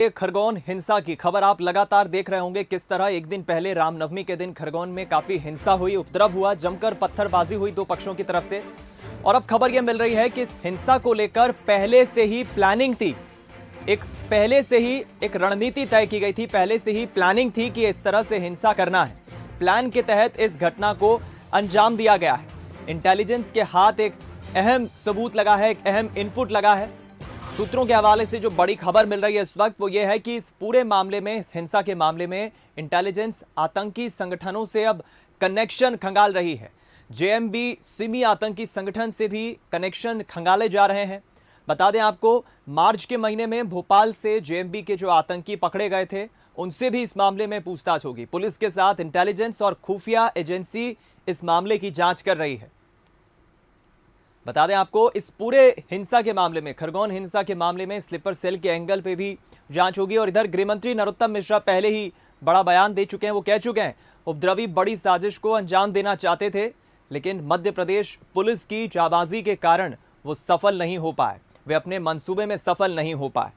खरगोन हिंसा की खबर आप लगातार देख रहे होंगे। किस तरह एक दिन पहले रामनवमी के दिन खरगोन में काफी हिंसा हुई, उपद्रव हुआ, जमकर पत्थरबाजी हुई दो पक्षों की तरफ से। और अब खबर यह मिल रही है कि इस हिंसा को लेकर पहले से ही प्लानिंग थी, पहले से ही एक रणनीति तय की गई थी, पहले से ही प्लानिंग थी कि इस तरह से हिंसा करना है। प्लान के तहत इस घटना को अंजाम दिया गया है। इंटेलिजेंस के हाथ एक अहम सबूत लगा है, एक अहम इनपुट लगा है। सूत्रों के हवाले से जो बड़ी खबर मिल रही है इस वक्त वो ये है कि इस पूरे मामले में, इस हिंसा के मामले में इंटेलिजेंस आतंकी संगठनों से अब कनेक्शन खंगाल रही है। जेएमबी सिमी आतंकी संगठन से भी कनेक्शन खंगाले जा रहे हैं। बता दें आपको, मार्च के महीने में भोपाल से जेएमबी के जो आतंकी पकड़े गए थे उनसे भी इस मामले में पूछताछ होगी। पुलिस के साथ इंटेलिजेंस और खुफिया एजेंसी इस मामले की जांच कर रही है। बता दें आपको, इस पूरे हिंसा के मामले में, खरगोन हिंसा के मामले में स्लीपर सेल के एंगल पे भी जांच होगी। और इधर गृहमंत्री नरोत्तम मिश्रा पहले ही बड़ा बयान दे चुके हैं। वो कह चुके हैं उपद्रवी बड़ी साजिश को अंजाम देना चाहते थे, लेकिन मध्य प्रदेश पुलिस की जाबाजी के कारण वो सफल नहीं हो पाए, वे अपने मंसूबे में सफल नहीं हो पाए।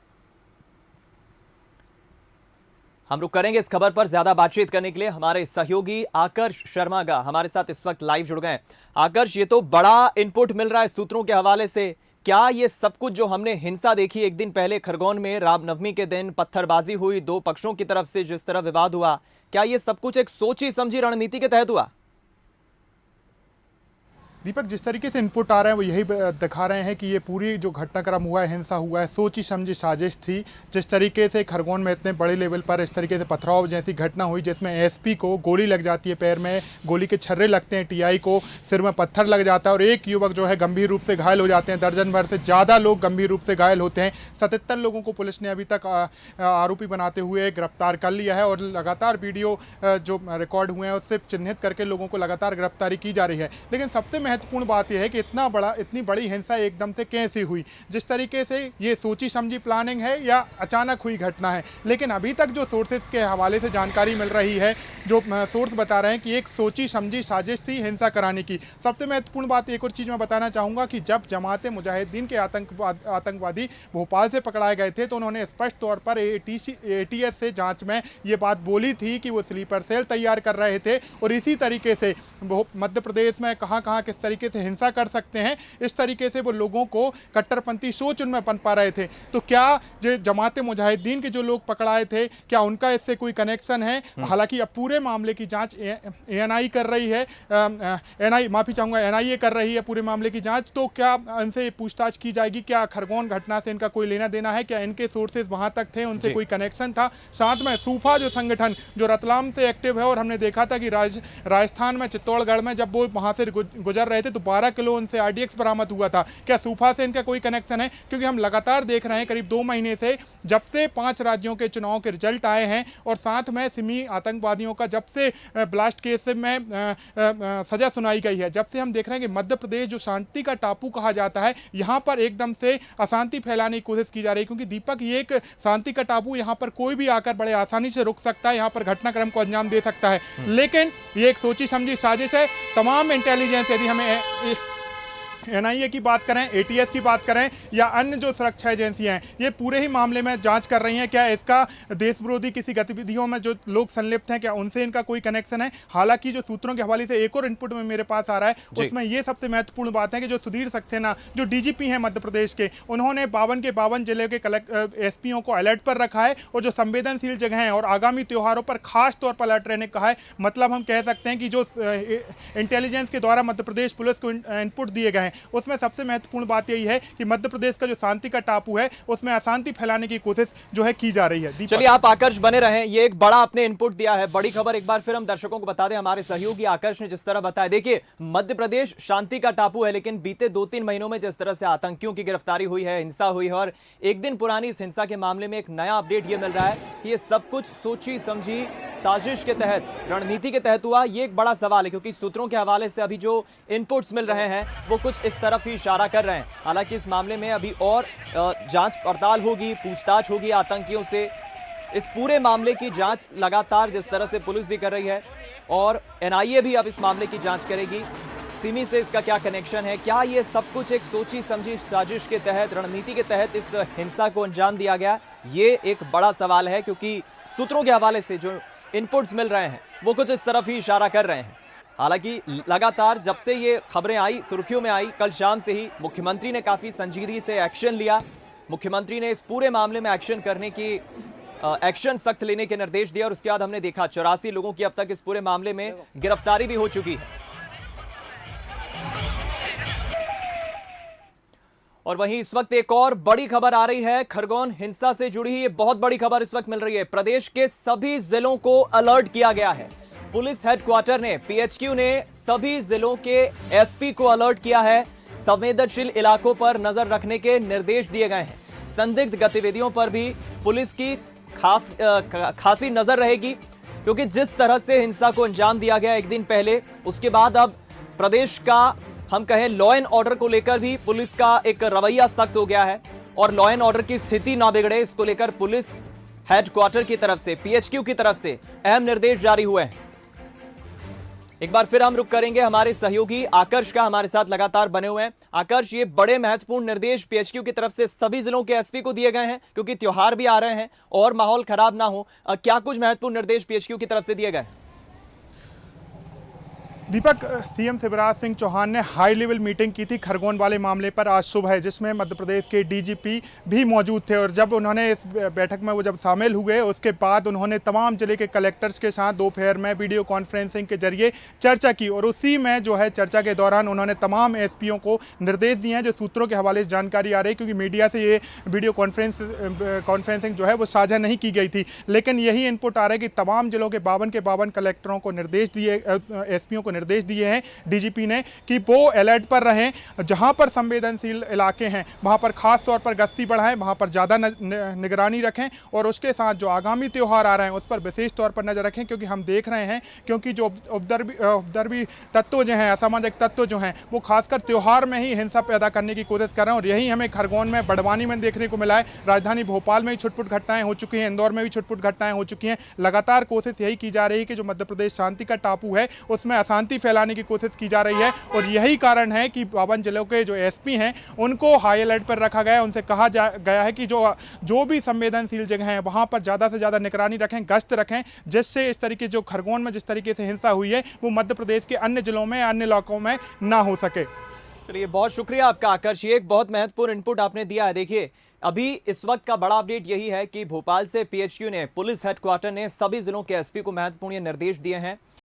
हम रुक करेंगे इस खबर पर। ज्यादा बातचीत करने के लिए हमारे सहयोगी आकर्ष शर्मा हमारे साथ इस वक्त लाइव जुड़ गए। आकर्ष, ये तो बड़ा इनपुट मिल रहा है सूत्रों के हवाले से। क्या ये सब कुछ जो हमने हिंसा देखी एक दिन पहले खरगोन में, रामनवमी के दिन पत्थरबाजी हुई, दो पक्षों की तरफ से जिस तरह विवाद हुआ, क्या ये सब कुछ एक सोची समझी रणनीति के तहत हुआ? दीपक, जिस तरीके से इनपुट आ रहे हैं वो यही दिखा रहे हैं कि ये पूरी जो घटनाक्रम हुआ है, हिंसा हुआ है, सोची समझी साजिश थी। जिस तरीके से खरगोन में इतने बड़े लेवल पर इस तरीके से पथराव जैसी घटना हुई जिसमें एसपी को गोली लग जाती है, पैर में गोली के छर्रे लगते हैं, टीआई को सिर में पत्थर लग जाता है और एक युवक जो है गंभीर रूप से घायल हो जाते हैं। दर्जन भर से ज़्यादा लोग गंभीर रूप से घायल होते हैं। 77 लोगों को पुलिस ने अभी तक आरोपी बनाते हुए गिरफ्तार कर लिया है और लगातार वीडियो जो रिकॉर्ड हुए हैं उससे चिन्हित करके लोगों को लगातार गिरफ्तारी की जा रही है। लेकिन सबसे महत्वपूर्ण बात यह है कि इतनी बड़ी हिंसा एकदम से कैसे हुई। जिस तरीके से ये सोची समझी प्लानिंग है या अचानक हुई घटना है, लेकिन अभी तक जो सोर्सेस के हवाले से जानकारी मिल रही है, जो सोर्स बता रहे हैं कि एक सोची समझी साजिश थी हिंसा कराने की। सबसे महत्वपूर्ण बात एक और चीज़ मैं बताना चाहूँगा कि जब जमात मुजाहिदीन के आतंकवादी भोपाल से पकड़ाए गए थे तो उन्होंने स्पष्ट तौर पर एटीएस से जाँच में ये बात बोली थी कि वो स्लीपर सेल तैयार कर रहे थे और इसी तरीके से मध्य प्रदेश में कहाँ किस तरीके से हिंसा कर सकते हैं, इस तरीके से वो लोगों को कट्टरपंथी सोच उनमें पनपा रहे थे। तो क्या जो जमात मुजाहिदीन के जो लोग पकड़ाए थे, क्या उनका इससे कोई कनेक्शन है? हालांकि अब पूरे मामले की जांच एएनआई कर रही है, एनआईए कर रही है पूरे मामले की जांच। तो क्या उनसे पूछताछ की जाएगी, क्या खरगोन घटना से इनका कोई लेना देना है, क्या इनके सोर्सेज वहां तक थे, उनसे कोई कनेक्शन था? साथ में सूफा जो संगठन जो रतलाम से एक्टिव है और हमने देखा था कि राजस्थान में चित्तौड़गढ़ में जब वो वहां से गुजर रहे थे तो 12 किलो उनसे आरडीएक्स बरामद हुआ था। क्या सूफा से इनका कोई कनेक्शन है? क्योंकि हम लगातार देख रहे हैं करीब 2 महीने से, जब से 5 राज्यों के चुनाव के रिजल्ट आए हैं और साथ में सिमी आतंकवादियों का जब से ब्लास्ट केस में सजा सुनाई गई है, जब से हम देख रहे हैं कि मध्य प्रदेश जो शांति का टापू कहा जाता है, यहां पर एकदम से अशांति फैलाने की कोशिश की जा रही है। क्योंकि दीपक, ये एक शांति का टापू, यहां पर कोई भी आकर बड़े आसानी से रुक सकता है, यहां पर घटनाक्रम को अंजाम दे सकता है। लेकिन ये एक सोची समझी साजिश है। तमाम इंटेलिजेंस, यदि हमें एनआईए की बात करें, एटीएस की बात करें या अन्य जो सुरक्षा एजेंसियां हैं, ये पूरे ही मामले में जांच कर रही हैं। क्या इसका देश विरोधी किसी गतिविधियों में जो लोग संलिप्त हैं, क्या उनसे इनका कोई कनेक्शन है? हालांकि जो सूत्रों के हवाले से एक और इनपुट में मेरे पास आ रहा है, उसमें ये सबसे महत्वपूर्ण बात है कि जो सुधीर सक्सेना जो डीजीपी हैं मध्य प्रदेश के, उन्होंने 52 के 52 जिले के एसपीओ को अलर्ट पर रखा है और जो संवेदनशील जगह हैं और आगामी त्योहारों पर खास तौर पर अलर्ट रहने कहा है। मतलब हम कह सकते हैं कि जो इंटेलिजेंस के द्वारा मध्य प्रदेश पुलिस को इनपुट दिए गए हैं, उसमें सबसे महत्वपूर्ण बात यही है कि मध्य प्रदेश का जो शांति का टापू है उसमें अशांति फैलाने की कोशिश जो है की जा रही है। चलिए, आप आकर्ष बने रहें, ये एक बड़ा अपने इनपुट दिया है, बड़ी खबर एक बार फिर हम दर्शकों को बता दें। हमारे सहयोगी आकर्ष ने जिस तरह बताया, देखिए मध्य प्रदेश शांति का टापू है, लेकिन बीते 2-3 महीनों में जिस तरह से आतंकियों की गिरफ्तारी हुई है, हिंसा हुई है, और एक दिन पुरानी इस हिंसा के मामले में एक नया अपडेट ये मिल रहा है कि ये सब कुछ सोची समझी साजिश के तहत, रणनीति के तहत हुआ। ये एक बड़ा सवाल है क्योंकि सूत्रों के हवाले से अभी जो इनपुट्स मिल रहे हैं वो कुछ इस तरफ ही इशारा कर रहे हैं। हालांकि इस मामले में अभी और जांच पड़ताल होगी, पूछताछ होगी आतंकियों से। इस पूरे मामले की जांच लगातार जिस तरह से पुलिस भी कर रही है और एनआईए भी अब इस मामले की जांच करेगी। सिमी से इसका क्या कनेक्शन है? क्या ये सब कुछ एक सोची समझी साजिश के तहत, रणनीति के तहत इस हिंसा को अंजाम दिया गया? ये एक बड़ा सवाल है, क्योंकि सूत्रों के हवाले से जो इनपुट्स मिल रहे हैं वो कुछ इस तरफ ही इशारा कर रहे हैं। हालांकि लगातार जब से ये खबरें आई, सुर्खियों में आई, कल शाम से ही मुख्यमंत्री ने काफी संजीदगी से एक्शन लिया। मुख्यमंत्री ने इस पूरे मामले में एक्शन सख्त लेने के निर्देश दिए और उसके बाद हमने देखा 84 लोगों की अब तक इस पूरे मामले में गिरफ्तारी भी हो चुकी है। और वहीं इस वक्त एक और बड़ी खबर आ रही है, खरगोन हिंसा से जुड़ी ये बहुत बड़ी खबर इस वक्त मिल रही है। प्रदेश के सभी जिलों को अलर्ट किया गया है। पुलिस हेडक्वार्टर ने, पीएचक्यू ने सभी जिलों के एसपी को अलर्ट किया है। संवेदनशील इलाकों पर नजर रखने के निर्देश दिए गए हैं। संदिग्ध गतिविधियों पर भी पुलिस की खासी नजर रहेगी, क्योंकि जिस तरह से हिंसा को अंजाम दिया गया एक दिन पहले, उसके बाद अब प्रदेश का हम कहें लॉ एंड ऑर्डर को लेकर भी पुलिस का एक रवैया सख्त हो गया है और लॉ एंड ऑर्डर की स्थिति ना बिगड़े, इसको लेकर पुलिस हेडक्वार्टर की तरफ से, पीएचक्यू की तरफ से अहम निर्देश जारी हुए हैं। एक बार फिर हम रुक करेंगे, हमारे सहयोगी आकर्ष का हमारे साथ लगातार बने हुए हैं। आकर्ष, ये बड़े महत्वपूर्ण निर्देश पीएचक्यू की तरफ से सभी जिलों के एसपी को दिए गए हैं, क्योंकि त्योहार भी आ रहे हैं और माहौल खराब ना हो। क्या कुछ महत्वपूर्ण निर्देश पीएचक्यू की तरफ से दिए गए? दीपक, सीएम शिवराज सिंह चौहान ने हाई लेवल मीटिंग की थी खरगोन वाले मामले पर आज सुबह, जिसमें मध्य प्रदेश के डीजीपी भी मौजूद थे। और जब उन्होंने इस बैठक में वो जब शामिल हुए, उसके बाद उन्होंने तमाम जिले के कलेक्टर्स के साथ दोपहर में वीडियो कॉन्फ्रेंसिंग के जरिए चर्चा की। और उसी में जो है चर्चा के दौरान उन्होंने तमाम एसपीओ को निर्देश दिए हैं, जो सूत्रों के हवाले से जानकारी आ रही है, क्योंकि मीडिया से ये वीडियो कॉन्फ्रेंसिंग जो है वो साझा नहीं की गई थी। लेकिन यही इनपुट आ रहा है कि तमाम जिलों के 52 कलेक्टरों को निर्देश दिए, एसपीओ को निर्देश दिए हैं डीजीपी ने कि वो अलर्ट पर रहें। जहां पर संवेदनशील इलाके हैं वहां पर खास तौर पर गश्ती बढ़ाएं, वहां पर ज़्यादा निगरानी रखें और उसके साथ जो आगामी त्यौहार आ रहे हैं उस पर विशेष तौर पर नजर रखें। क्योंकि हम देख रहे हैं, क्योंकि जो उपद्रवी तत्व जो हैं, असामाजिक तत्व जो हैं, वो खासकर त्यौहार में ही हिंसा पैदा करने की कोशिश कर रहे हैं। और यही हमें खरगोन में, बड़वानी में देखने को मिला है। राजधानी भोपाल में भी छुटपुट घटनाएं हो चुकी हैं, इंदौर में भी छुटपुट घटनाएं हो चुकी हैं। लगातार कोशिश यही की जा रही है कि जो मध्य प्रदेश शांति का टापू है उसमें अशांति फैलाने की कोशिश की जा रही है। और यही कारण है कि 52 जिलों के जो एसपी हैं उनको हाई अलर्ट पर रखा गया है। उनसे कहा गया है कि जो भी संवेदनशील जगह हैं वहां पर ज्यादा से ज्यादा निगरानी रखें, गश्त रखें, जिससे इस तरीके जो खरगोन में जिस तरीके से हिंसा हुई है वो मध्य प्रदेश के अन्य जिलों में, अन्य इलाकों में ना हो सके। चलिए, बहुत शुक्रिया आपका आकर्ष, ये एक बहुत महत्वपूर्ण इनपुट आपने दिया है। देखिए, अभी इस वक्त का बड़ा अपडेट यही है कि भोपाल से पीएचक्यू ने, पुलिस हेडक्वार्टर ने सभी जिलों के एसपी को महत्वपूर्ण निर्देश दिए हैं